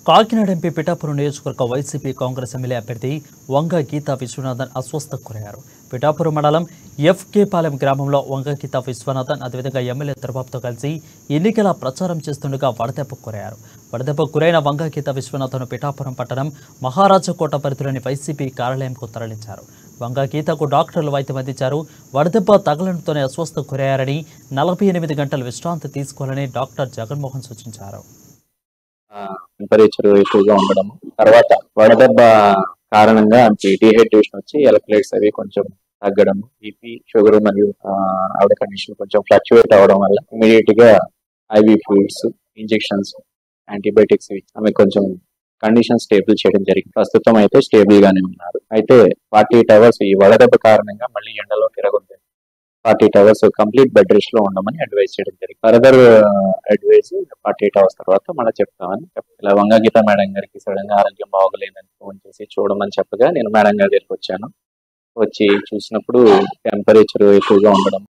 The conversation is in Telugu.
కాకినాడ ఎంపీ పిఠాపురం నియోజకవర్గ వైసీపీ కాంగ్రెస్ ఎమ్మెల్యే అభ్యర్థి వంగ గీతా విశ్వనాథన్ అస్వస్థకు గురయ్యారు. పిఠాపురం మండలం ఎఫ్కేపాలెం గ్రామంలో వంగ గీతా విశ్వనాథన్ అదేవిధంగా ఎమ్మెల్యే త్రిబాబుతో కలిసి ఎన్నికల ప్రచారం చేస్తుండగా వడదెబ్బకు గురయ్యారు. వడదెబ్బకు గురైన వంగ గీతా విశ్వనాథన్ పిఠాపురం పట్టణం మహారాజకోట పరిధిలోని వైసీపీ కార్యాలయంకు తరలించారు. వంగ గీతకు డాక్టర్లు వైద్యం అందించారు. వడదెబ్బ తగలడంతోనే అస్వస్థకు గురయ్యారని 48 గంటలు విశ్రాంతి తీసుకోవాలని డాక్టర్ జగన్మోహన్ సూచించారు. టెంపరేచర్ ఎక్కువగా ఉండడం, తర్వాత వడదెబ్బ కారణంగా డిహైడ్రేషన్ వచ్చి ఎలక్ట్రోలైట్స్ అవి కొంచెం తగ్గడం, బీపీ, షుగర్ మరియు ఆవిడ కండిషన్ కొంచెం ఫ్లక్చువేట్ అవడం వల్ల ఇమీడియట్ గా ఐవి ఫ్లూయిడ్స్, ఇంజెక్షన్స్, యాంటీబయాటిక్స్ ఆమె కొంచెం కండిషన్ స్టేబుల్ చేయడం జరిగింది. ప్రస్తుతం అయితే స్టేబుల్ గానే ఉన్నారు. అయితే 48 అవర్స్ ఈ వడదెబ్బ కారణంగా మళ్ళీ ఎండలో తిరగొద్దు, 48 అవర్స్ కంప్లీట్ బెడ్ రెస్ట్ లో ఉండమని అడ్వైజ్ చేయడం జరిగింది. ఫర్దర్ అడ్వైజ్ 48 అవర్స్ తర్వాత మళ్ళీ చెప్తామని ఇలా వంగ గీత మేడం గారికి సడన్ గా ఆరోగ్యం బాగోలేదని ఫోన్ చేసి చూడమని చెప్పగా నేను మేడం గారి దగ్గరికి వచ్చాను. వచ్చి చూసినప్పుడు టెంపరేచర్ ఎక్కువగా ఉండడం,